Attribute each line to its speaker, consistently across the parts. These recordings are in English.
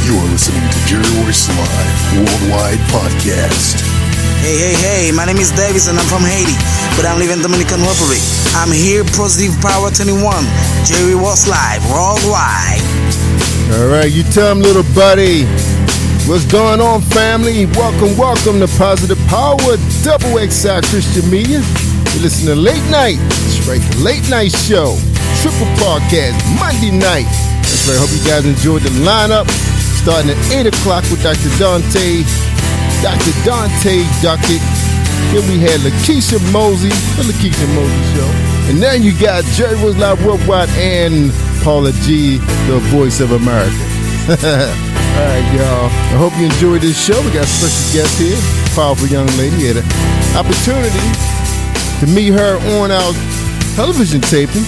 Speaker 1: You're listening to Jerry Royce Live Worldwide Podcast.
Speaker 2: Hey, my name is Davis and I'm from Haiti, but I'm living in Dominican Republic. I'm here, Positive Power 21, Jerry Royce Live Worldwide.
Speaker 3: All right, you tell them, little buddy. What's going on, family? Welcome to Positive Power, XXI Christian Media. You listen to Late Night. That's right, the Late Night Show. Triple podcast, Monday night. That's right, hope you guys enjoyed the lineup. Starting at 8 o'clock with Dr. Dante Duckett. Then we had Lakeisha Mosey, the Lakeisha Mosey Show. And then you got Jerry Royce Live Worldwide and PAULA G, the voice of America. All right, y'all. I hope you enjoyed this show. We got a special guest here, powerful young lady. We had an opportunity to meet her on our television taping.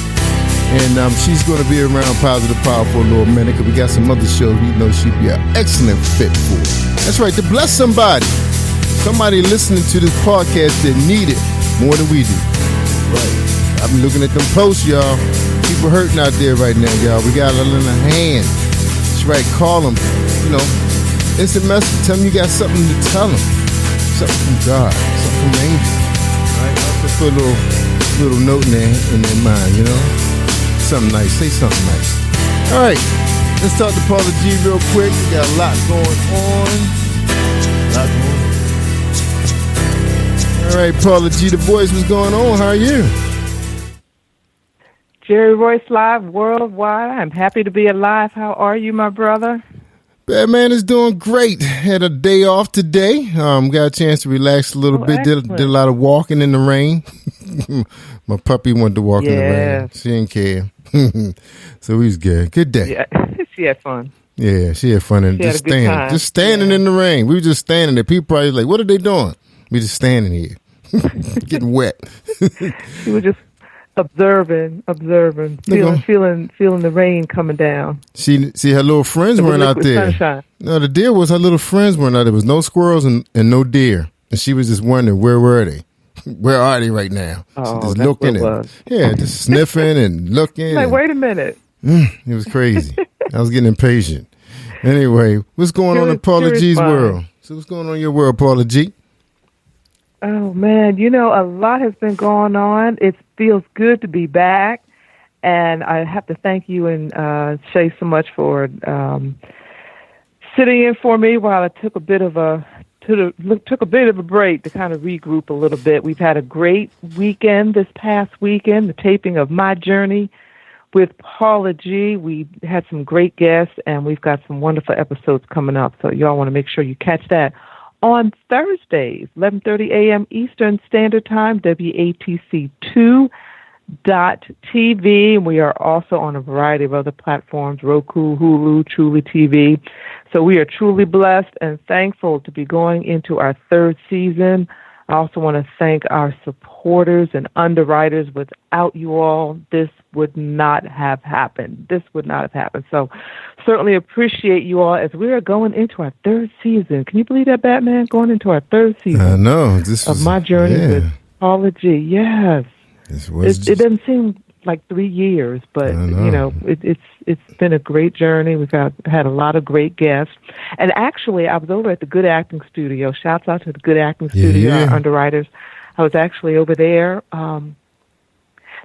Speaker 3: And she's going to be around Positive Power for a little minute because we got some other shows we know she'd be an excellent fit for. That's right, to bless somebody listening to this podcast that need it more than we do. Right. I've been looking at them posts, y'all. People hurting out there right now, y'all. We got a little in our hand. That's right, call them. Instant message. Tell them you got something to tell them. Something from God. Something from the angel. Right? Also put a little note in their mind, Something nice. Say something nice. All right. Let's talk to PAULA G real quick. We got a lot going on. All right, PAULA G, the voice. What's going on? How are you?
Speaker 4: Jerry Royce Live Worldwide. I'm happy to be alive. How are you, my brother?
Speaker 3: Bad man is doing great. Had a day off today. Got a chance to relax a little bit. Did a lot of walking in the rain. My puppy wanted to walk in the rain. She didn't care. So he's good. Good day.
Speaker 4: Yeah, she had fun.
Speaker 3: Yeah, she had fun and just standing in the rain. We were just standing there. People probably like, what are they doing? We just standing here, getting wet.
Speaker 4: We were just observing, feeling the rain coming down.
Speaker 3: See, her little friends weren't out there.
Speaker 4: Sunshine.
Speaker 3: No, the deal was her little friends weren't out there. There was no squirrels and no deer, and she was just wondering where were they. Where are they right now?
Speaker 4: Oh,
Speaker 3: just
Speaker 4: that's
Speaker 3: looking
Speaker 4: what it was.
Speaker 3: Yeah, just sniffing and looking.
Speaker 4: Like, wait a minute.
Speaker 3: It was crazy. I was getting impatient. Anyway, what's going on in PAULA G's world? So what's going on in your world, PAULA G?
Speaker 4: Oh, man, a lot has been going on. It feels good to be back. And I have to thank you and Shay so much for sitting in for me while I took a bit of a break to kind of regroup a little bit. We've had a great weekend this past weekend, the taping of My Journey with PAULA G. We had some great guests, and we've got some wonderful episodes coming up. So y'all want to make sure you catch that on Thursdays, 11:30 a.m. Eastern Standard Time, WATC2.tv. And we are also on a variety of other platforms, Roku, Hulu, Truly TV. So we are truly blessed and thankful to be going into our third season. I also want to thank our supporters and underwriters. Without you all, this would not have happened. So certainly appreciate you all as we are going into our third season. Can you believe that, Batman? Going into our third season.
Speaker 3: I know.
Speaker 4: Of My Journey with PAULA G. Yes. It doesn't seem like 3 years, but it's been a great journey. We've had a lot of great guests, and actually, I was over at the Good Acting Studio. Shouts out to the Good Acting Studio, our underwriters. I was actually over there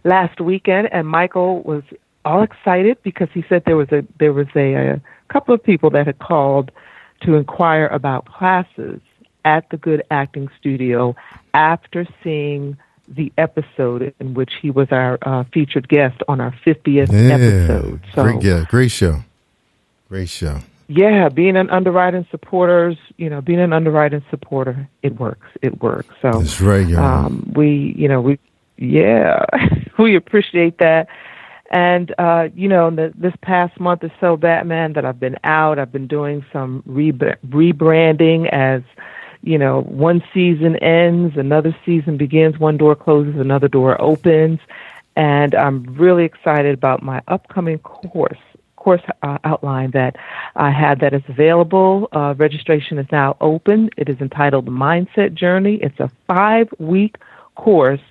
Speaker 4: last weekend, and Michael was all excited because he said there was a couple of people that had called to inquire about classes at the Good Acting Studio after seeing the episode in which he was our featured guest on our 50th episode. So,
Speaker 3: great show.
Speaker 4: Yeah, being an underwriting supporter, it works. So
Speaker 3: that's right,
Speaker 4: we appreciate that. And this past month or so, Batman, that I've been out, I've been doing some rebranding as. One season ends, another season begins, one door closes, another door opens, and I'm really excited about my upcoming course outline that I had that is available. Registration is now open. It is entitled Mindset Journey. It's a 5-week course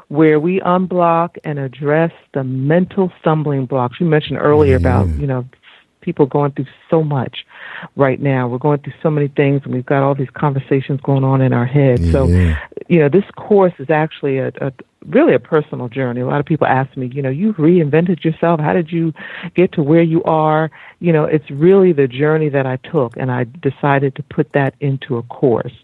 Speaker 4: where we unblock and address the mental stumbling blocks. You mentioned earlier about, people going through so much. right now. We're going through so many things, and we've got all these conversations going on in our head.
Speaker 3: Yeah.
Speaker 4: So, this course is actually really a personal journey. A lot of people ask me, you've reinvented yourself. How did you get to where you are? It's really the journey that I took, and I decided to put that into a course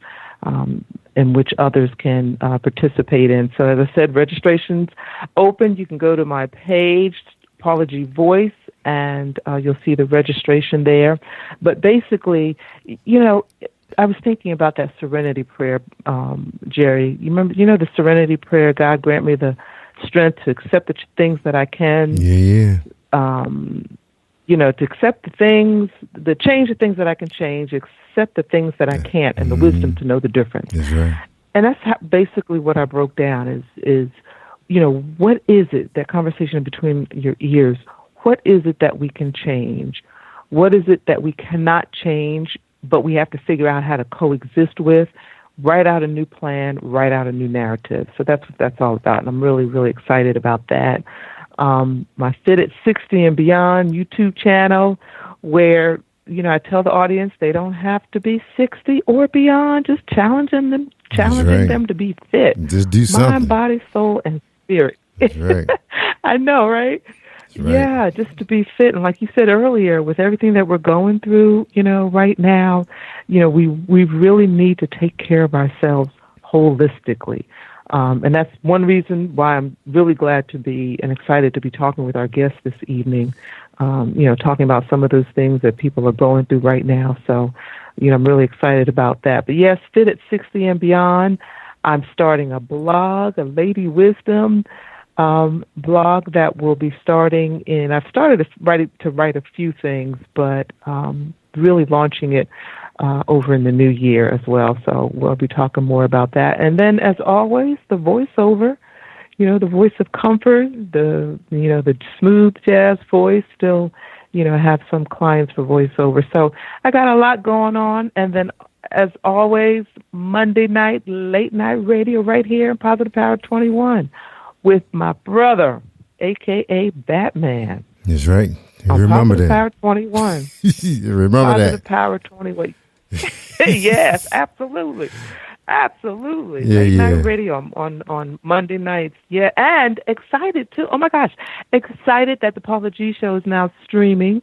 Speaker 4: in which others can participate in. So as I said, registration's open. You can go to my page, Paula G. Voice, and you'll see the registration there. But basically, I was thinking about that serenity prayer, Jerry. You remember, the serenity prayer, God grant me the strength to accept the things that I can.
Speaker 3: Yeah.
Speaker 4: To accept the things, change the things that I can change, accept the things that I can't, and the wisdom to know the difference.
Speaker 3: That's right.
Speaker 4: And that's basically what I broke down is, what is it, that conversation between your ears, what is it that we can change? What is it that we cannot change, but we have to figure out how to coexist with? Write out a new plan, write out a new narrative. So that's what that's all about, and I'm really, really excited about that. My Fit at 60 and Beyond YouTube channel, where, I tell the audience they don't have to be 60 or beyond, just challenging them to be fit.
Speaker 3: Just do something.
Speaker 4: Mind, body, soul, and spirit.
Speaker 3: That's right.
Speaker 4: I know, right?
Speaker 3: Right.
Speaker 4: Yeah, just to be fit. And like you said earlier, with everything that we're going through, right now, we really need to take care of ourselves holistically. And that's one reason why I'm really glad to be and excited to be talking with our guests this evening, talking about some of those things that people are going through right now. So, I'm really excited about that. But yes, Fit at 60 and Beyond. I'm starting a blog, a Lady Wisdom blog that will be starting in, I've started to write a few things, but really launching it over in the new year as well. So we'll be talking more about that. And then, as always, the voiceover, the voice of comfort, the smooth jazz voice, still, have some clients for voiceover. So I got a lot going on. And then, as always, Monday night, late night radio right here in Positive Power 21 with my brother, a.k.a. Batman.
Speaker 3: That's right. Remember
Speaker 4: Positive
Speaker 3: that.
Speaker 4: Power 21.
Speaker 3: Remember
Speaker 4: Positive
Speaker 3: that.
Speaker 4: Power 21. Yes, absolutely. Absolutely.
Speaker 3: Yeah,
Speaker 4: Late night
Speaker 3: yeah.
Speaker 4: radio on Monday nights. Yeah, and excited, too. Oh, my gosh. Excited that the Paula G Show is now streaming,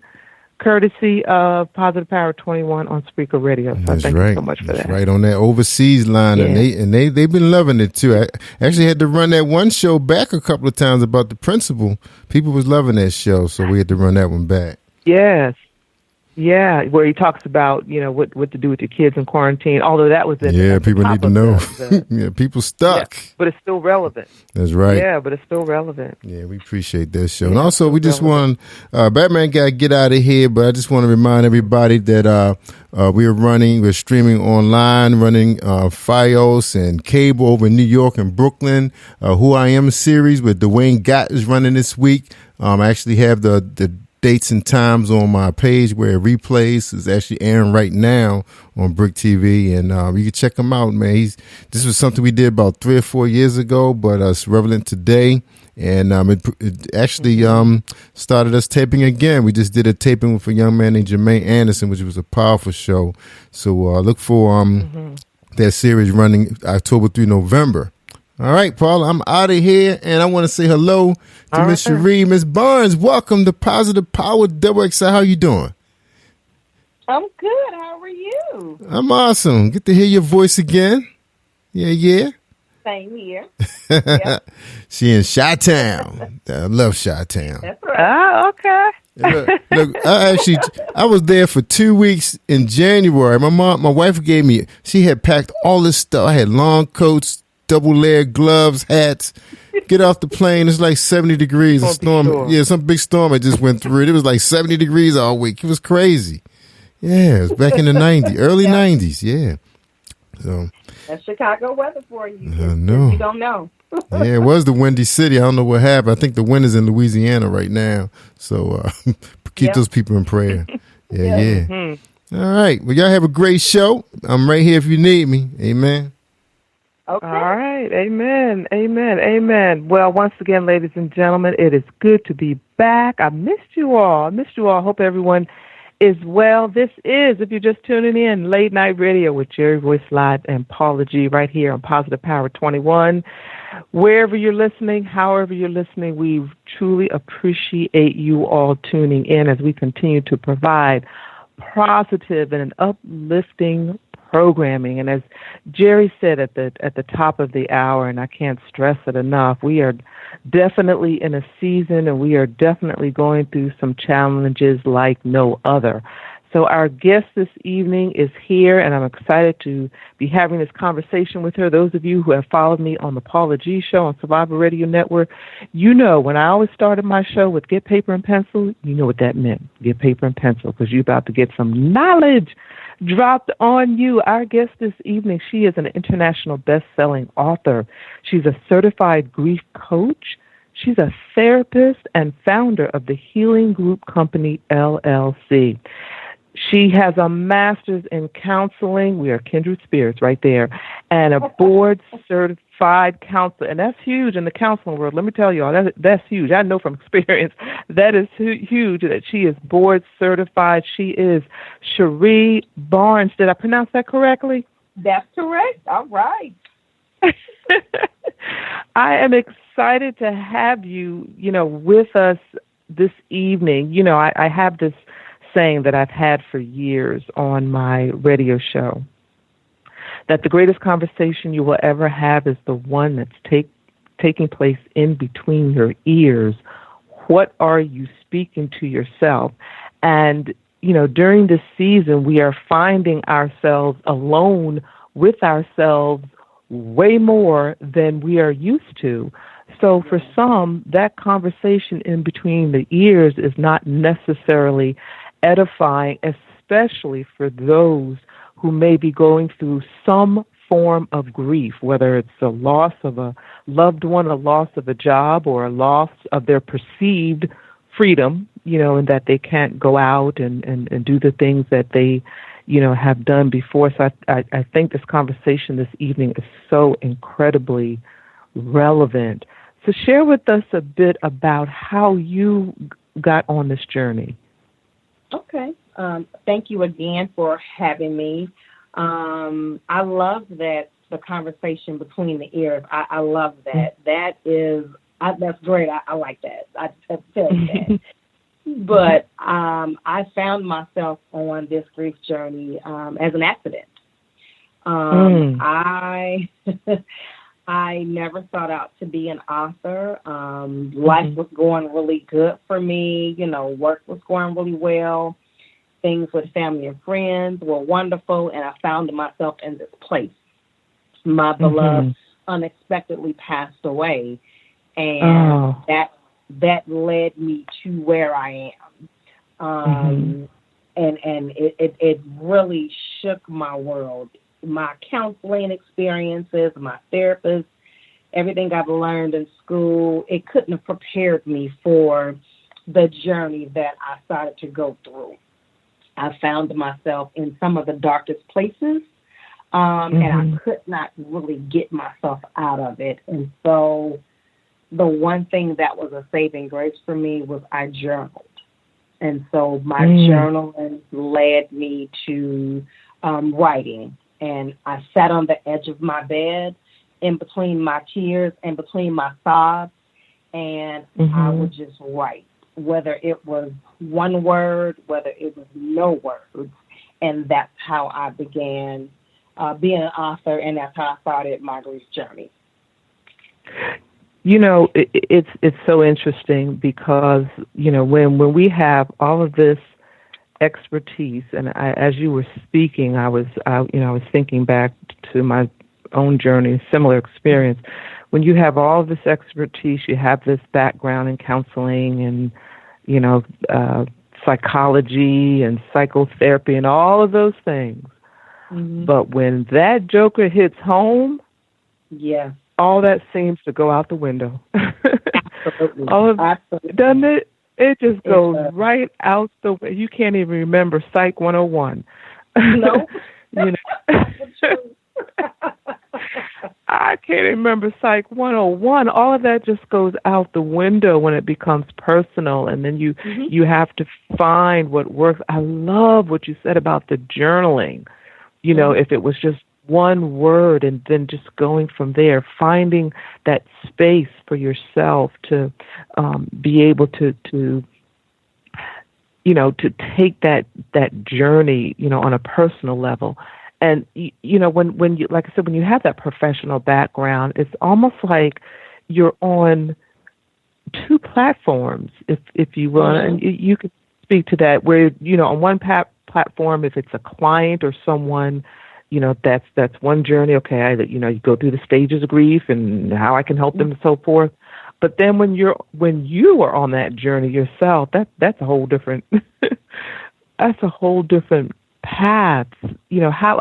Speaker 4: courtesy of Positive Power 21 on Spreaker Radio. So
Speaker 3: That's
Speaker 4: thank
Speaker 3: right.
Speaker 4: you so much for
Speaker 3: That's
Speaker 4: that.
Speaker 3: right, on that overseas line.
Speaker 4: Yeah.
Speaker 3: And they've been loving it, too. I actually had to run that one show back a couple of times about the principal. People was loving that show, so we had to run that one back.
Speaker 4: Yes. Yeah, where he talks about, what to do with your kids in quarantine, although that was
Speaker 3: people need to know. Yeah, people stuck.
Speaker 4: Yeah, but it's still relevant.
Speaker 3: That's right.
Speaker 4: Yeah, but it's still relevant.
Speaker 3: Yeah, we appreciate that show. And also, we just want, Batman got to get out of here, but I just want to remind everybody that we're streaming online, running Fios and cable over in New York and Brooklyn. Who I Am series with Dwayne Gott is running this week. I actually have the dates and times on my page where it replays. Is actually airing right now on Brick TV, and you can check him out, man. This was something we did about 3 or 4 years ago, but it's relevant today, and it actually started us taping again. We just did a taping with a young man named Jermaine Anderson, which was a powerful show. So look for that series running October through November. All right, Paula, I'm out of here, and I want to say hello to Miss Cherie. Miss Barnes, welcome to Positive Power XI. How you doing?
Speaker 5: I'm good. How are you?
Speaker 3: I'm awesome. Good to hear your voice again. Yeah.
Speaker 5: Same here.
Speaker 3: She in Chi-Town. I love Chi-Town.
Speaker 5: That's right.
Speaker 4: Oh, okay.
Speaker 3: Look, I was there for 2 weeks in January. My wife she had packed all this stuff. I had long coats, double layered gloves, hats. Get off the plane. It's like 70 degrees. A storm. Yeah, some big storm I just went through it. It was like 70 degrees all week. It was crazy. Yeah, it was back in the 90s, early 90s. Yeah. So
Speaker 5: that's Chicago weather for you.
Speaker 3: I know.
Speaker 5: You don't know.
Speaker 3: Yeah, it was the Windy City. I don't know what happened. I think the wind is in Louisiana right now. So keep those people in prayer. Yeah. Mm-hmm. All right. Well, y'all have a great show. I'm right here if you need me. Amen.
Speaker 5: Okay.
Speaker 4: All right. Amen. Amen. Amen. Well, once again, ladies and gentlemen, it is good to be back. I missed you all. Hope everyone is well. This is, if you're just tuning in, Late Night Radio with Cherie Voice Live and Paula G right here on Positive Power 21. Wherever you're listening, however you're listening, we truly appreciate you all tuning in as we continue to provide positive and an uplifting programming. And as Jerry said at the top of the hour, and I can't stress it enough, we are definitely in a season and we are definitely going through some challenges like no other. So our guest this evening is here, and I'm excited to be having this conversation with her. Those of you who have followed me on the Paula G Show on Survivor Radio Network, you know when I always started my show with Get Paper and Pencil, you know what that meant, get paper and pencil, because you're about to get some knowledge dropped on you. Our guest this evening, she is an international best-selling author. She's a certified grief coach. She's a therapist and founder of the Healing Group Company, LLC. She has a master's in counseling. We are kindred spirits right there. And a board-certified counselor. And that's huge in the counseling world. Let me tell you all, that's huge. I know from experience that is huge that she is board-certified. She is Cherie Barnes. Did I pronounce that correctly?
Speaker 5: That's correct. All right.
Speaker 4: I am excited to have you, with us this evening. I have this saying that I've had for years on my radio show, that the greatest conversation you will ever have is the one that's taking place in between your ears. What are you speaking to yourself? And, during this season, we are finding ourselves alone with ourselves way more than we are used to. So for some, that conversation in between the ears is not necessarily edifying, especially for those who may be going through some form of grief, whether it's a loss of a loved one, a loss of a job, or a loss of their perceived freedom, and that they can't go out and do the things that they, have done before. So I think this conversation this evening is so incredibly relevant. So share with us a bit about how you got on this journey.
Speaker 5: Okay. Thank you again for having me. I love that the conversation between the ears. I love that. That's great. I like that. I feel that. But I found myself on this grief journey as an accident. I never thought out to be an author. Life was going really good for me. Work was going really well. Things with family and friends were wonderful, and I found myself in this place. My beloved unexpectedly passed away, and that led me to where I am. And it really shook my world. My counseling experiences, my therapist, everything I've learned in school, it couldn't have prepared me for the journey that I started to go through. I found myself in some of the darkest places, and I could not really get myself out of it. And so the one thing that was a saving grace for me was I journaled. And so my journaling led me to writing. And I sat on the edge of my bed in between my tears and between my sobs, and I would just write, whether it was one word, whether it was no words. And that's how I began being an author, and that's how I started my grief journey.
Speaker 4: It's so interesting because, when we have all of this expertise, and as you were speaking, I was thinking back to my own journey, similar experience. When you have all of this expertise, you have this background in counseling and, psychology and psychotherapy and all of those things. But when that joker hits home, all that seems to go out the window.
Speaker 5: Absolutely.
Speaker 4: Absolutely. Doesn't it? It just goes right out the way. You can't even remember Psych 101.
Speaker 5: No.
Speaker 4: I can't remember Psych 101. All of that just goes out the window when it becomes personal, and then you have to find what works. I love what you said about the journaling. You know, if it was just one word and then just going from there, finding that space for yourself to be able to you know, to take that journey, you know, on a personal level. And, you know, when you, like I said, when you have that professional background, it's almost like you're on two platforms, if you will. And you could speak to that where, you know, on one platform, if it's a client or someone, you know, that's one journey. Okay, you know, you go through the stages of grief and how I can help them and so forth. But then when you are on that journey yourself, that's a whole different that's a whole different path. You know, how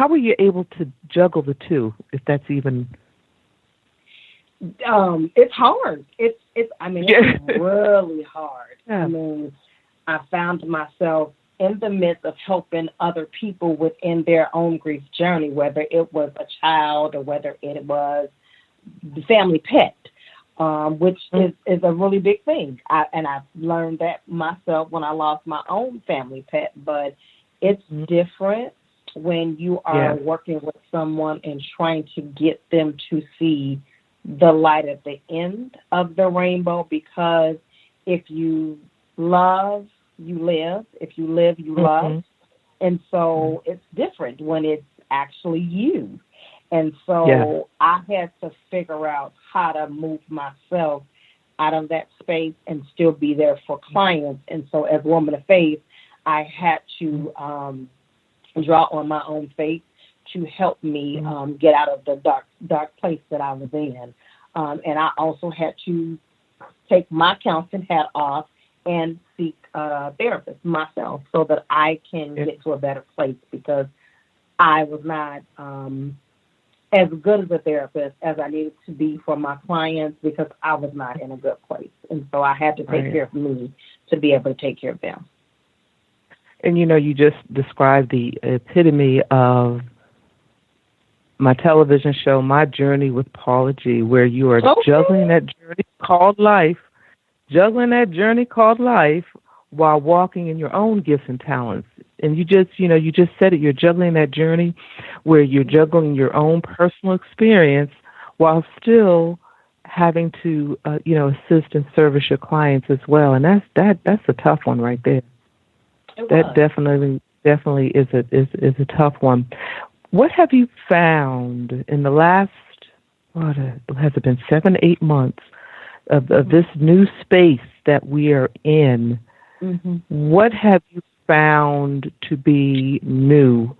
Speaker 4: were you able to juggle the two, if that's even?
Speaker 5: It's hard. It's really hard. Yeah. I mean, I found myself in the midst of helping other people within their own grief journey, whether it was a child or whether it was the family pet, which is a really big thing. I've learned that myself when I lost my own family pet, but it's different when you are working with someone and trying to get them to see the light at the end of the rainbow, because if you love, you live. If you live, you love. And so it's different when it's actually you. And so I had to figure out how to move myself out of that space and still be there for clients. And so as a woman of faith, I had to draw on my own faith to help me get out of the dark place that I was in. And I also had to take my counseling hat off and seek a therapist myself so that I can get to a better place, because I was not as good as a therapist as I needed to be for my clients, because I was not in a good place. And so I had to take care of me to be able to take care of them.
Speaker 4: And, you know, you just described the epitome of my television show, My Journey with PAULA G, where you are juggling that journey called life, while walking in your own gifts and talents. And you just said it, you're juggling that journey where you're juggling your own personal experience while still having to, assist and service your clients as well. And that's a tough one right there. That definitely is a tough one. What have you found in the last, has it been 7-8 months of this new space that we are in? What have you found to be new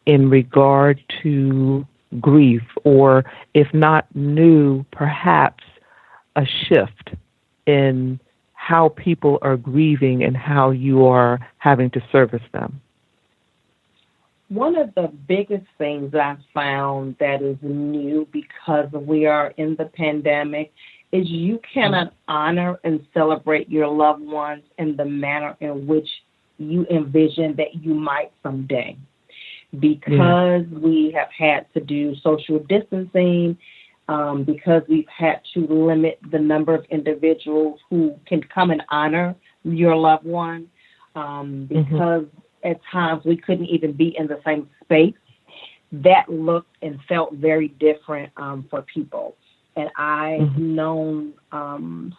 Speaker 4: in regard to grief, or if not new, perhaps a shift in how people are grieving and how you are having to service them?
Speaker 5: One of the biggest things that I've found that is new because we are in the pandemic is you cannot honor and celebrate your loved ones in the manner in which you envision that you might someday. Because we have had to do social distancing, because we've had to limit the number of individuals who can come and honor your loved one, because at times we couldn't even be in the same space, that looked and felt very different for people. And I've known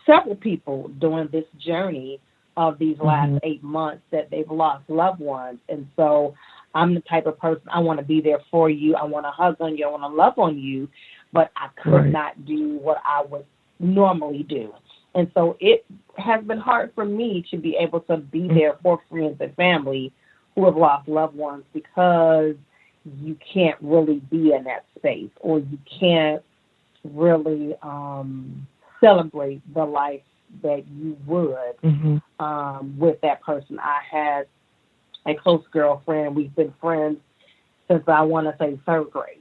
Speaker 5: several people during this journey of these last 8 months that they've lost loved ones. And so I'm the type of person, I want to be there for you. I want to hug on you. I want to love on you. But I could not do what I would normally do. And so it has been hard for me to be able to be there for friends and family who have lost loved ones, because you can't really be in that space, or you can't really celebrate the life that you would with that person. I had a close girlfriend. We've been friends since, I want to say, 3rd grade.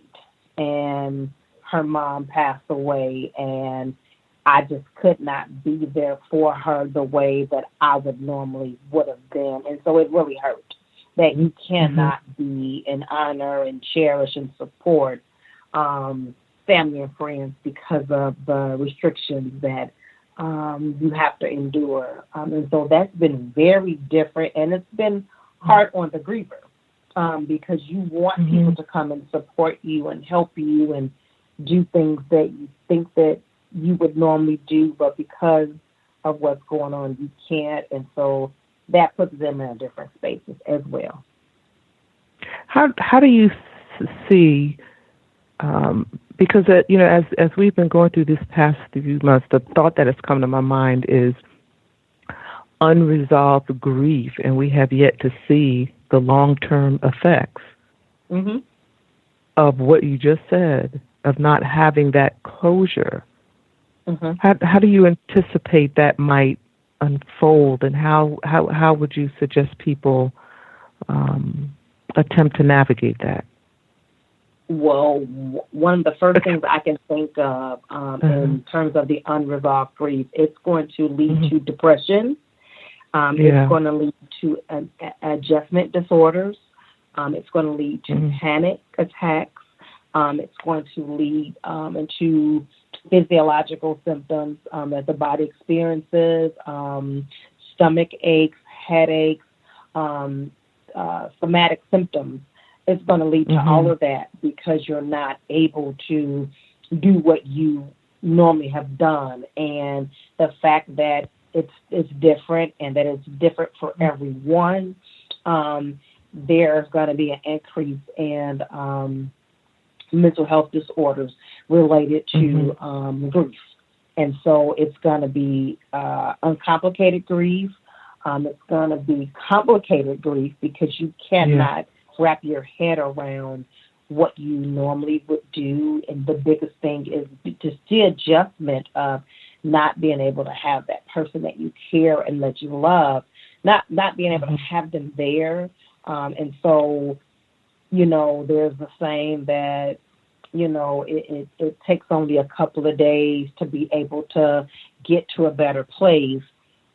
Speaker 5: And her mom passed away, and I just could not be there for her the way that I would normally would have been. And so it really hurt. that you cannot be and honor and cherish and support family and friends because of the restrictions that you have to endure. And so that's been very different, and it's been hard on the griever because you want people to come and support you and help you and do things that you think that you would normally do, but because of what's going on, you can't. And so that puts them in a different spaces as well.
Speaker 4: How do you see, because, as we've been going through this past few months, the thought that has come to my mind is unresolved grief, and we have yet to see the long-term effects of what you just said, of not having that closure. How do you anticipate that might unfold, and how would you suggest people attempt to navigate that?
Speaker 5: Well, one of the first things I can think of in terms of the unresolved grief, it's going to lead to depression. It's going to lead to adjustment disorders. It's going to lead to panic attacks. It's going to lead into physiological symptoms that the body experiences, stomach aches, headaches, somatic symptoms. It's going to lead to all of that because you're not able to do what you normally have done. And the fact that it's different and that it's different for everyone, there's going to be an increase in mental health disorders related to grief. And so it's going to be uncomplicated grief. It's going to be complicated grief because you cannot wrap your head around what you normally would do. And the biggest thing is just the adjustment of not being able to have that person that you care and that you love, not being able to have them there. And so, there's the saying that, it takes only a couple of days to be able to get to a better place.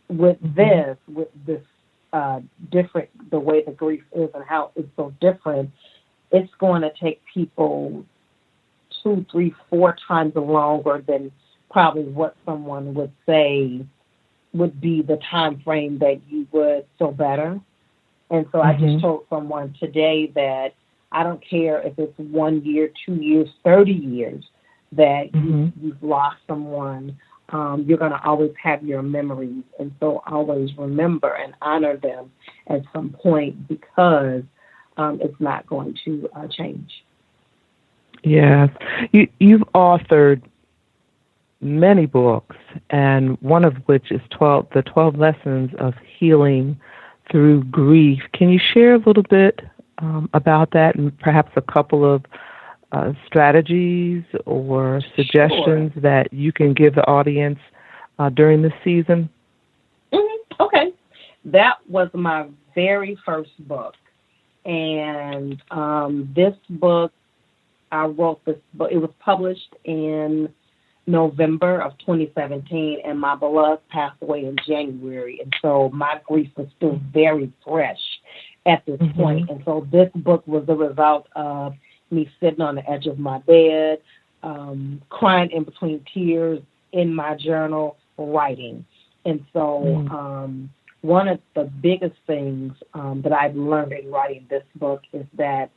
Speaker 5: With this different, the way the grief is and how it's so different, it's going to take people 2, 3, 4 times longer than probably what someone would say would be the time frame that you would feel better. And so I just told someone today that I don't care if it's 1 year, 2 years, 30 years that you've lost someone. You're going to always have your memories. And so always remember and honor them at some point because it's not going to change.
Speaker 4: Yes. You've authored many books, and one of which is the 12 Lessons of Healing Through Grief. Can you share a little bit about that and perhaps a couple of strategies or suggestions that you can give the audience during this season?
Speaker 5: Okay. That was my very first book. And this book, I wrote this book. It was published in November of 2017, and my beloved passed away in January. And so my grief was still very fresh at this point. And so this book was the result of me sitting on the edge of my bed, crying in between tears in my journal, writing. And so one of the biggest things that I've learned in writing this book is that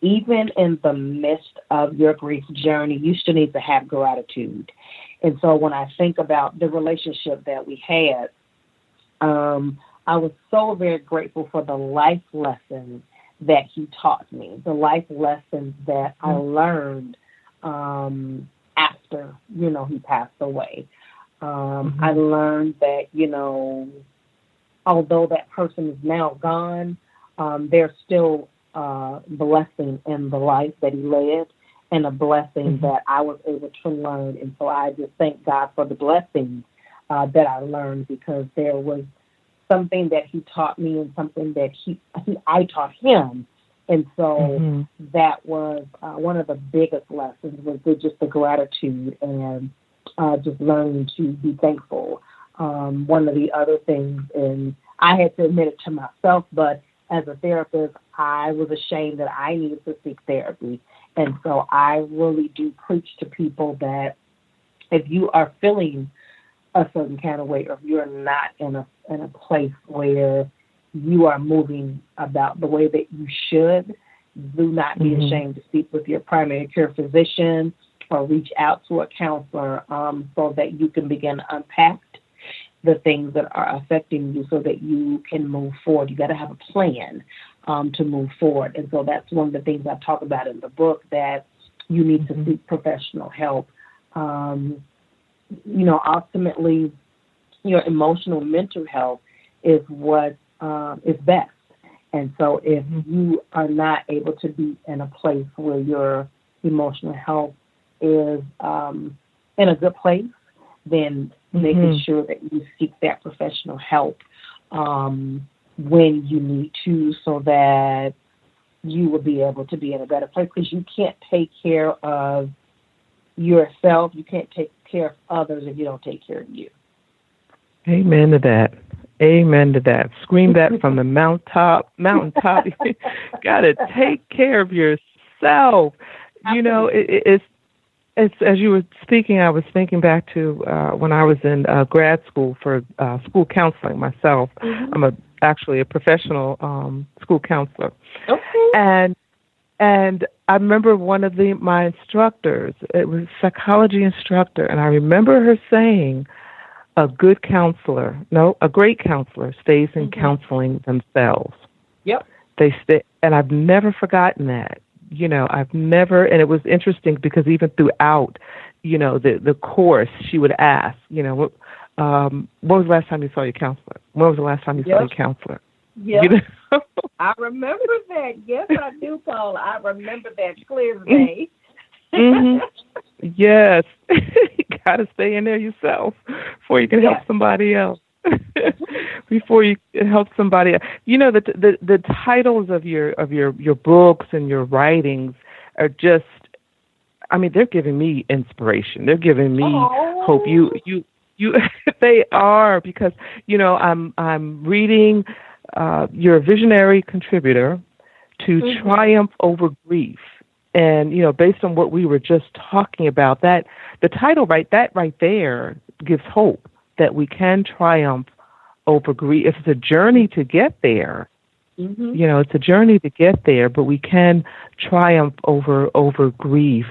Speaker 5: even in the midst of your grief journey, you still need to have gratitude. And so when I think about the relationship that we had, I was so very grateful for the life lessons that he taught me, the life lessons that I learned after, he passed away. I learned that, although that person is now gone, there's still blessing in the life that he led and a blessing that I was able to learn. And so I just thank God for the blessings that I learned, because there was something that he taught me and something that I taught him. And so that was one of the biggest lessons, was just the gratitude and just learning to be thankful. One of the other things, and I had to admit it to myself, but as a therapist, I was ashamed that I needed to seek therapy. And so I really do preach to people that if you are feeling a certain kind of way, or if you're not in a place where you are moving about the way that you should, do not be ashamed to speak with your primary care physician or reach out to a counselor so that you can begin to unpack the things that are affecting you so that you can move forward. You got to have a plan to move forward. And so that's one of the things I talk about in the book, that you need to seek professional help. Ultimately, your emotional mental health is what is best. And so if you are not able to be in a place where your emotional health is in a good place, then making sure that you seek that professional help when you need to, so that you will be able to be in a better place, because you can't take care of yourself. You can't take care of others if you don't take care of you.
Speaker 4: Amen to that. Amen to that. Scream that from the mountaintop. You got to take care of yourself. Absolutely. You know, it's as you were speaking, I was thinking back to when I was in grad school for school counseling myself. I'm actually a professional school counselor. Okay. And I remember one of my instructors, it was a psychology instructor, and I remember her saying, a great counselor stays in counseling themselves. Yep. They stay, and I've never forgotten that. You know, and it was interesting because even throughout, you know, the course, she would ask, you know, when was the last time you saw your counselor? When was the last time you saw your counselor?
Speaker 5: Yeah,
Speaker 4: you know?
Speaker 5: I remember that. Yes, I do, Paula. I remember that clear as day.
Speaker 4: Yes, you got to stay in there yourself before you can help somebody else. Before you can help somebody else. You know, the titles of your books and your writings are just, I mean, they're giving me inspiration. They're giving me hope. You they are, because, you know, I'm reading. You're a visionary contributor to Triumph Over Grief. And, you know, based on what we were just talking about, that the title right there gives hope that we can triumph over grief. It's a journey to get there. You know, it's a journey to get there, but we can triumph over grief.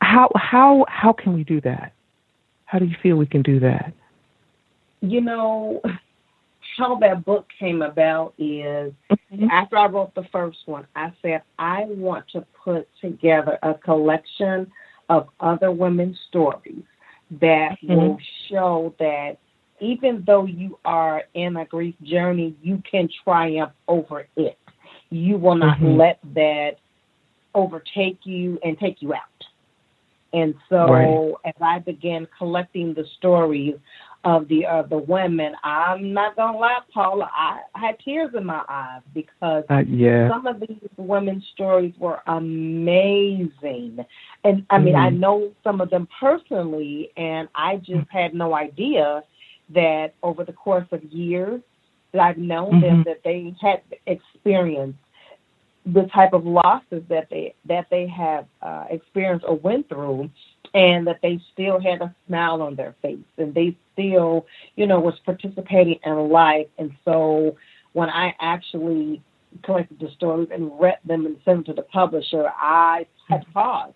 Speaker 4: How can we do that? How do you feel we can do that?
Speaker 5: You know, how that book came about is after I wrote the first one, I said, I want to put together a collection of other women's stories that will show that even though you are in a grief journey, you can triumph over it. You will not let that overtake you and take you out. And so as I began collecting the stories of the women, I'm not going to lie, Paula, I had tears in my eyes because some of these women's stories were amazing. And, I mean, I know some of them personally, and I just had no idea that over the course of years that I've known them, that they had experienced the type of losses that they have experienced or went through, and that they still had a smile on their face, and they still, you know, was participating in life. And so when I actually collected the stories and read them and sent them to the publisher, I had paused,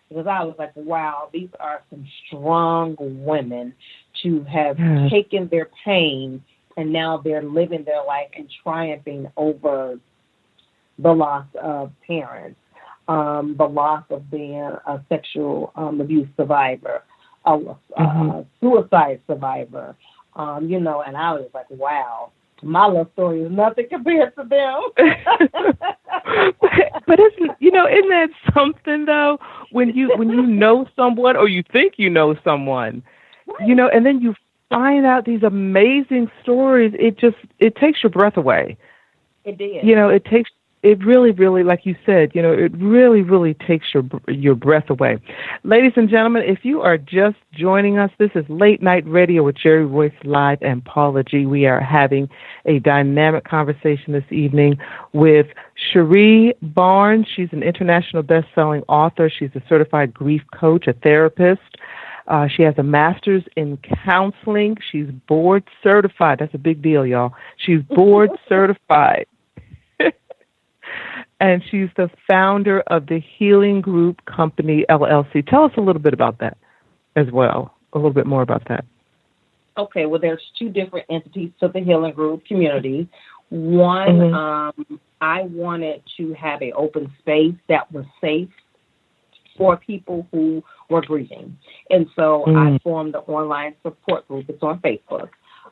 Speaker 5: because I was like, wow, these are some strong women to have taken their pain, and now they're living their life and triumphing over the loss of parents, the loss of being a sexual abuse survivor, a suicide survivor, you know, and I was like, wow, my love story is nothing compared to them.
Speaker 4: But isn't that something though, when you know someone, or you think you know someone, you know, and then you find out these amazing stories, it takes your breath away.
Speaker 5: It did.
Speaker 4: You know, it takes it really, really, like you said, it really, really takes your breath away. Ladies and gentlemen, if you are just joining us, this is Late Night Radio with Cherie Royce Live and Paula G. We are having a dynamic conversation this evening with Cherie Barnes. She's an international best-selling author. She's a certified grief coach, a therapist. She has a master's in counseling. She's board certified. That's a big deal, y'all. She's board certified. And she's the founder of the Healing Group Company, LLC. Tell us a little bit about that as well, a little bit more about that.
Speaker 5: Okay, well, there's two different entities to the Healing Group community. One, I wanted to have an open space that was safe for people who were grieving. And so I formed the online support group. It's on Facebook.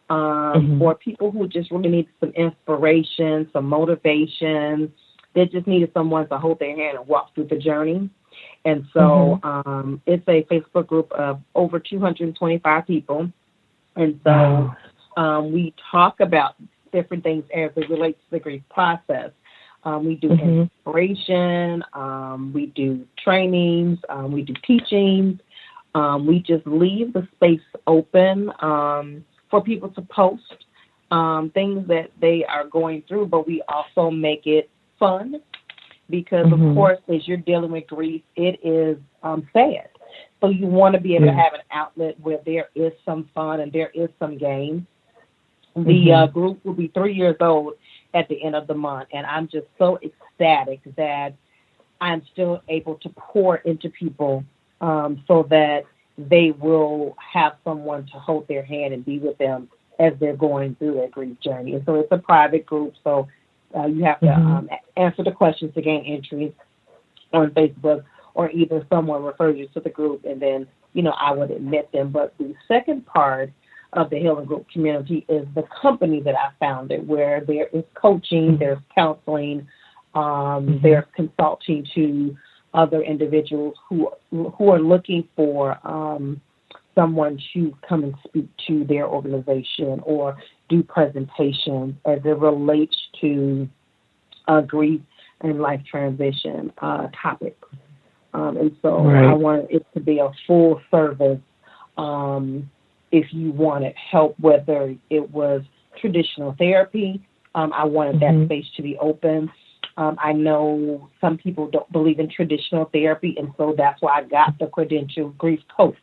Speaker 5: For people who just really need some inspiration, some motivation. They just needed someone to hold their hand and walk through the journey. And so it's a Facebook group of over 225 people. And so we talk about different things as it relates to the grief process. We do inspiration, we do trainings, we do teachings. We just leave the space open for people to post things that they are going through, but we also make it fun because, of course, as you're dealing with grief, it is sad. So you want to be able to have an outlet where there is some fun and there is some game. The group will be 3 years old at the end of the month, and I'm just so ecstatic that I'm still able to pour into people so that they will have someone to hold their hand and be with them as they're going through their grief journey. And so it's a private group, so you have to answer the questions to gain entry on Facebook, or either someone refers you to the group, and then, I would admit them. But the second part of the Healing Group community is the company that I founded, where there is coaching, there's counseling, there's consulting to other individuals who are looking for someone to come and speak to their organization or do presentations as it relates to grief and life transition topics. And so I wanted it to be a full service. If you wanted help, whether it was traditional therapy, I wanted that space to be open. I know some people don't believe in traditional therapy, and so that's why I got the credential grief coach,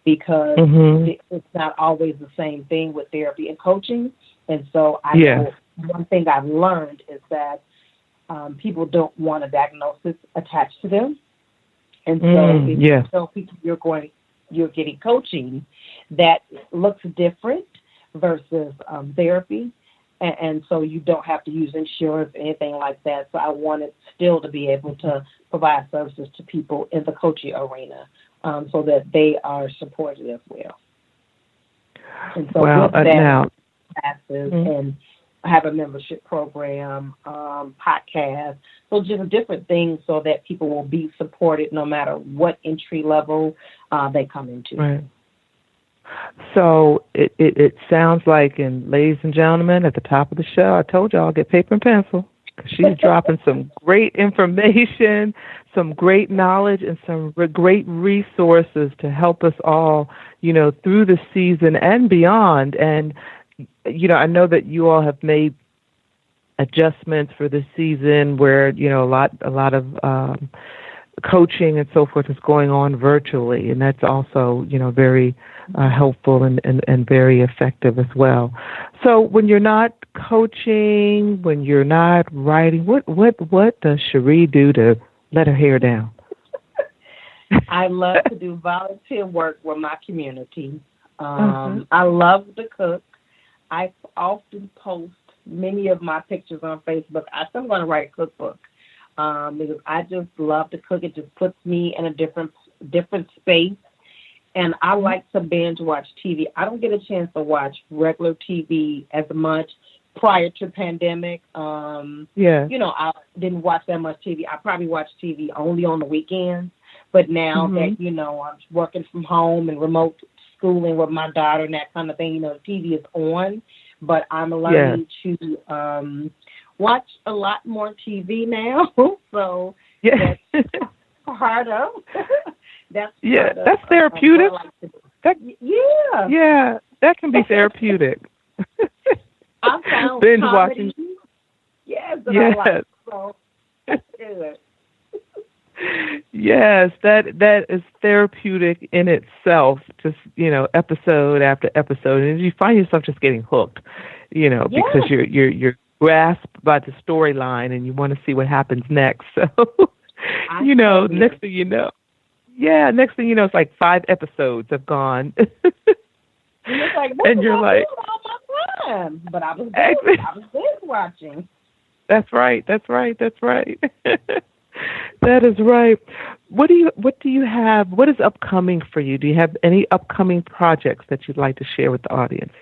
Speaker 5: because it's not always the same thing with therapy and coaching. And so I know one thing I've learned is that people don't want a diagnosis attached to them. And so if you tell people you're getting coaching, that looks different versus therapy. And so you don't have to use insurance or anything like that. So I wanted still to be able to provide services to people in the coaching arena so that they are supported as well. And so with that, classes and have a membership program, podcast, so just different things so that people will be supported no matter what entry level they come into.
Speaker 4: Right. So it sounds like, and ladies and gentlemen, at the top of the show, I told y'all, get paper and pencil, because she's dropping some great information, some great knowledge, and some great resources to help us all, through the season and beyond. And, I know that you all have made adjustments for this season where, a lot of coaching and so forth is going on virtually, and that's also, very helpful and very effective as well. So when you're not coaching, when you're not writing, what does Cherie do to let her hair down?
Speaker 5: I love to do volunteer work with my community. I love to cook. I often post many of my pictures on Facebook. I'm going to write a cookbook because I just love to cook. It just puts me in a different space. And I like to binge watch TV. I don't get a chance to watch regular TV as much prior to pandemic. I didn't watch that much TV. I probably watch TV only on the weekends. But now that, I'm working from home and remote schooling with my daughter and that kind of thing, the TV is on. But I'm learning to watch a lot more TV now, so
Speaker 4: Yeah.
Speaker 5: that's part of. That's
Speaker 4: therapeutic.
Speaker 5: Yeah,
Speaker 4: that can be therapeutic.
Speaker 5: I found
Speaker 4: binge
Speaker 5: comedy.
Speaker 4: watching.
Speaker 5: Yes,
Speaker 4: Yes.
Speaker 5: I like, so that's good.
Speaker 4: Yes, that is therapeutic in itself. Just episode after episode, and you find yourself just getting hooked. Because you're grasped by the storyline, and you want to see what happens next. So, next thing you know, it's like 5 episodes have gone.
Speaker 5: And it's like, what
Speaker 4: and you're like,
Speaker 5: all my time? But I was binge watching.
Speaker 4: That's right. That is right. What do you have? What is upcoming for you? Do you have any upcoming projects that you'd like to share with the audience,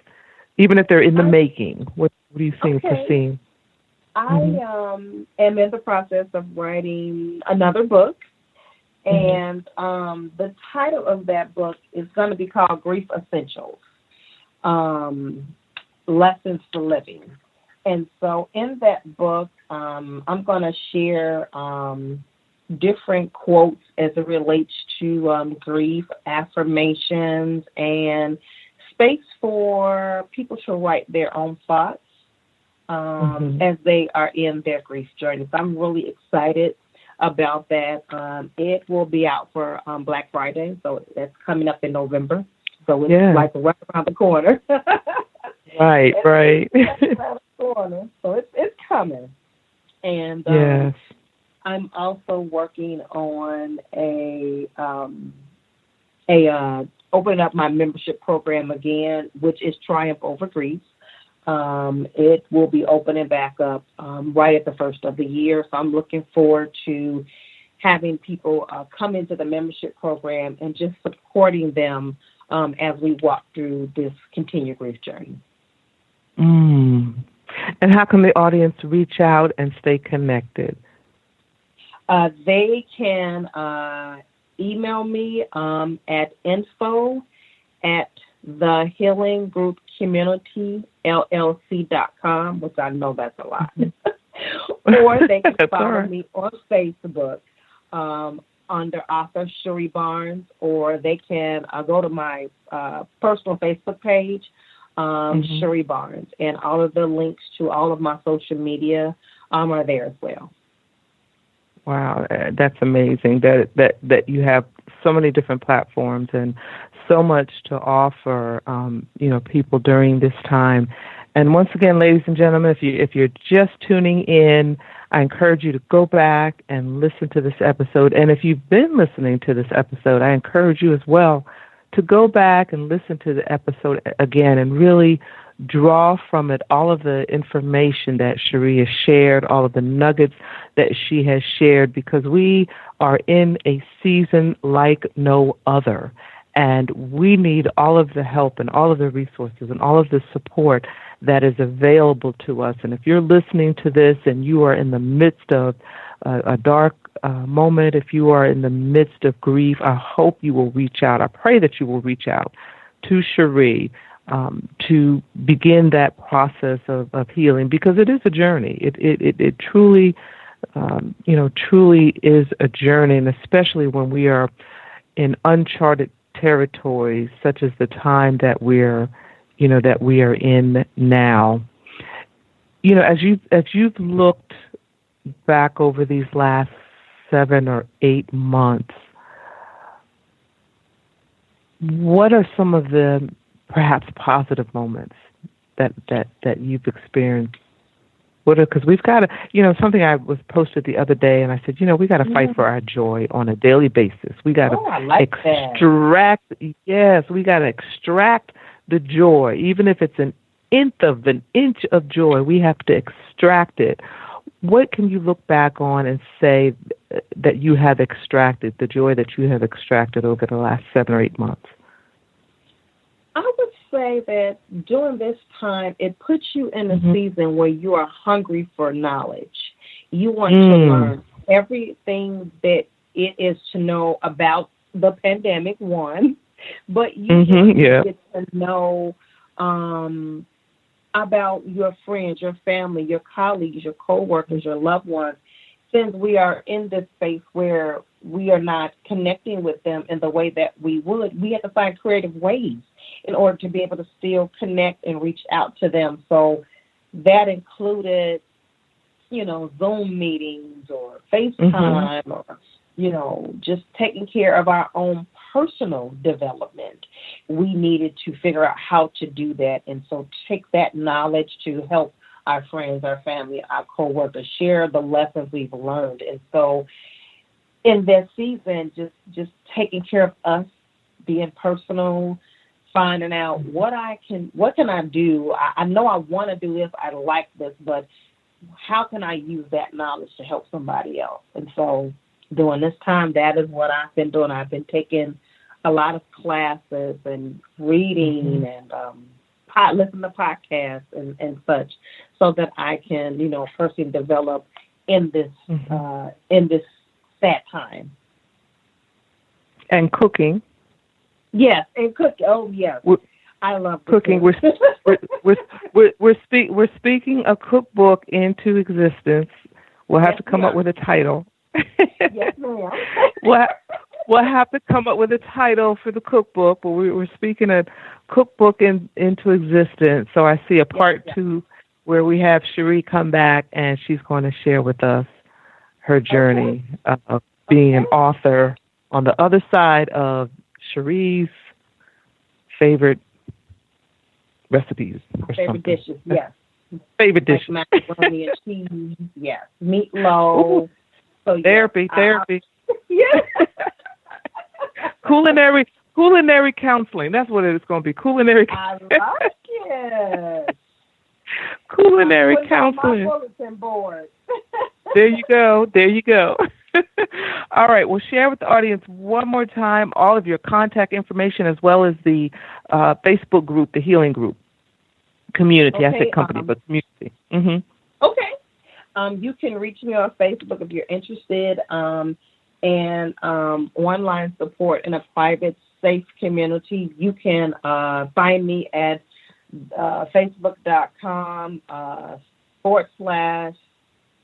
Speaker 4: even if they're in the making? What do you foresee?
Speaker 5: I am in the process of writing another book, and the title of that book is going to be called Grief Essentials, Lessons for Living. And so in that book, I'm going to share different quotes as it relates to grief, affirmations, and space for people to write their own thoughts as they are in their grief journey. So I'm really excited about that. It will be out for Black Friday, so that's coming up in November. So it's like right around the corner.
Speaker 4: Right.
Speaker 5: Right around the corner. So it's coming. And I'm also working on opening up my membership program again, which is Triumph Over Grief. It will be opening back up right at the first of the year. So I'm looking forward to having people come into the membership program and just supporting them as we walk through this continued grief journey.
Speaker 4: And how can the audience reach out and stay connected?
Speaker 5: They can email me at info@thehealinggroupcommunityllc.com, which I know that's a lot. Or they can follow me on Facebook under author Cherie Barnes, or they can go to my personal Facebook page, Cherie Barnes, and all of the links to all of my social media are there as well.
Speaker 4: Wow, that's amazing that you have so many different platforms and so much to offer, people during this time. And once again, ladies and gentlemen, if you're just tuning in, I encourage you to go back and listen to this episode. And if you've been listening to this episode, I encourage you as well to go back and listen to the episode again and really draw from it all of the information that Cherie has shared, all of the nuggets that she has shared, because we are in a season like no other. And we need all of the help and all of the resources and all of the support that is available to us. And if you're listening to this and you are in the midst of a dark moment, if you are in the midst of grief, I hope you will reach out. I pray that you will reach out to Cherie to begin that process of healing, because it is a journey. It truly, truly is a journey, and especially when we are in uncharted territories, such as the time that we are in now. As you've looked back over these last 7 or 8 months, what are some of the perhaps positive moments that you've experienced? Because we've got to, something I was posted the other day, and I said, we got to fight for our joy on a daily basis. We got to extract, we got to extract the joy. Even if it's an inch of joy, we have to extract it. What can you look back on and say that you have extracted, the joy that you have extracted over the last 7 or 8 months?
Speaker 5: I would say that during this time, it puts you in a season where you are hungry for knowledge. You want to learn everything that it is to know about the pandemic, one, but you want to get to know about your friends, your family, your colleagues, your coworkers, your loved ones, since we are in this space where we are not connecting with them in the way that we would, we have to find creative ways in order to be able to still connect and reach out to them. So that included, Zoom meetings or FaceTime or, just taking care of our own personal development. We needed to figure out how to do that. And so take that knowledge to help our friends, our family, our coworkers share the lessons we've learned. And so in this season, just taking care of us, being personal, finding out what can I do? I know I want to do this, I like this, but how can I use that knowledge to help somebody else? And so during this time, that is what I've been doing. I've been taking a lot of classes and reading and listening to podcasts and such, so that I can, personally develop in this sad time.
Speaker 6: And cooking.
Speaker 5: Yes, and cooking. Oh, yes. I love
Speaker 6: cooking. We're speaking a cookbook into existence. We'll have to come up with a title.
Speaker 5: Yes, ma'am.
Speaker 6: We'll have to come up with a title for the cookbook, but we're speaking a cookbook into existence. So I see a part 2 where we have Cherie come back, and she's going to share with us her journey of being an author on the other side of Cherie's favorite recipes.
Speaker 5: Favorite dishes, yes.
Speaker 6: Favorite dishes.
Speaker 5: Like macaroni and cheese, yes. Meatloaf. So,
Speaker 6: therapy.
Speaker 5: Yes.
Speaker 6: Culinary counseling. That's what it is going to be. Culinary.
Speaker 5: I like it.
Speaker 6: Culinary counseling.
Speaker 5: My bulletin board.
Speaker 6: There you go. All right. Well, share with the audience one more time all of your contact information, as well as the Facebook group, the Healing Group community.
Speaker 5: Okay,
Speaker 6: I said company, but community. Mm-hmm.
Speaker 5: Okay. You can reach me on Facebook if you're interested, and online support in a private, safe community. You can find me at facebook.com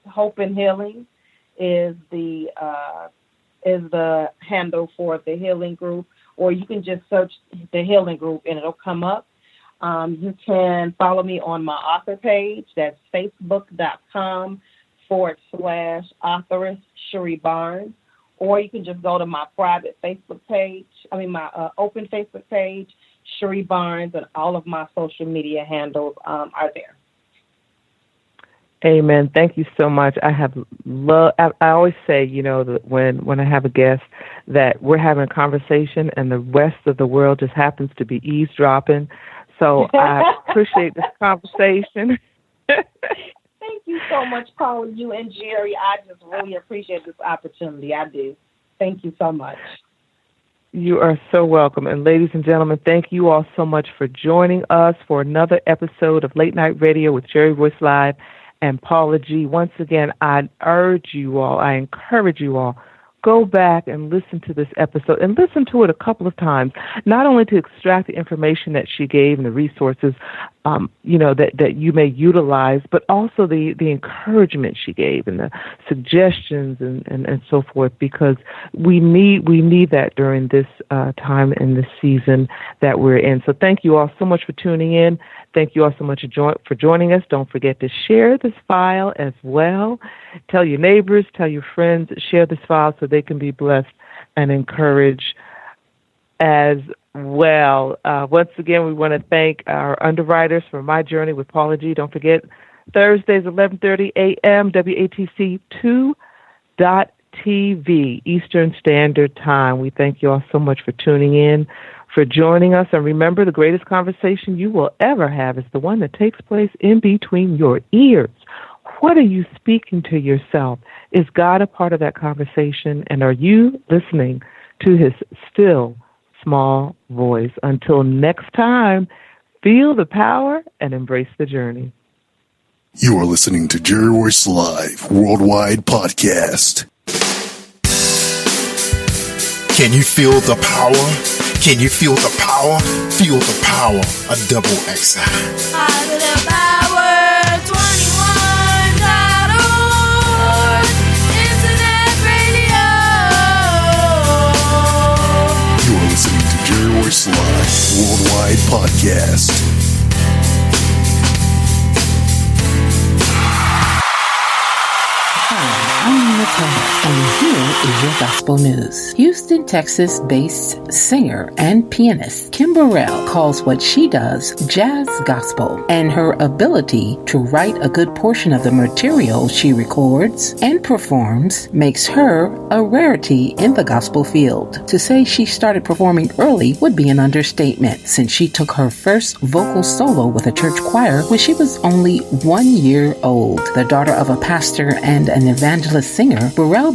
Speaker 5: /Hope and Healing is the handle for the Healing Group, or you can just search the Healing Group and it'll come up. You can follow me on my author page. That's facebook.com /authoress Cherie Barnes, or you can just go to my private Facebook page. My open Facebook page, Cherie Barnes, and all of my social media handles are there.
Speaker 6: Amen. Thank you so much. I always say, that when I have a guest, that we're having a conversation and the rest of the world just happens to be eavesdropping. So I appreciate this conversation.
Speaker 5: Thank you so much, Paula, you and Jerry. I just really appreciate this opportunity. I do. Thank you so much.
Speaker 6: You are so welcome. And ladies and gentlemen, thank you all so much for joining us for another episode of Late Night Radio with Jerry Voice Live and Paula G. Once again, I encourage you all, go back and listen to this episode and listen to it a couple of times, not only to extract the information that she gave and the resources, that you may utilize, but also the encouragement she gave and the suggestions and so forth, because we need that during this time in this season that we're in. So thank you all so much for tuning in. Thank you all so much for joining us. Don't forget to share this file as well. Tell your neighbors, tell your friends, share this file so they can be blessed and encouraged as well. Once again, we want to thank our underwriters for My Journey with Paula G. Don't forget, Thursdays, 11:30 a.m., WATC 2.TV, Eastern Standard Time. We thank you all so much for tuning in, for joining us. And remember, the greatest conversation you will ever have is the one that takes place in between your ears. What are you speaking to yourself? Is God a part of that conversation? And are you listening to his still small voice? Until next time, feel the power and embrace the journey.
Speaker 1: You are listening to Jerry Royce Live Worldwide Podcast. Can you feel the power? Can you feel the power? Feel the power of double XI.
Speaker 7: Positive Power 21.org. Internet radio.
Speaker 1: You're listening to Jerry Royce Live Worldwide Podcast.
Speaker 8: I'm Natalia, and here is your gospel news. Houston, Texas-based singer and pianist Cherie L calls what she does jazz gospel, and her ability to write a good portion of the material she records and performs makes her a rarity in the gospel field. To say she started performing early would be an understatement, since she took her first vocal solo with a church choir when she was only 1 year old. The daughter of a pastor and an evangelist singer, Cherie L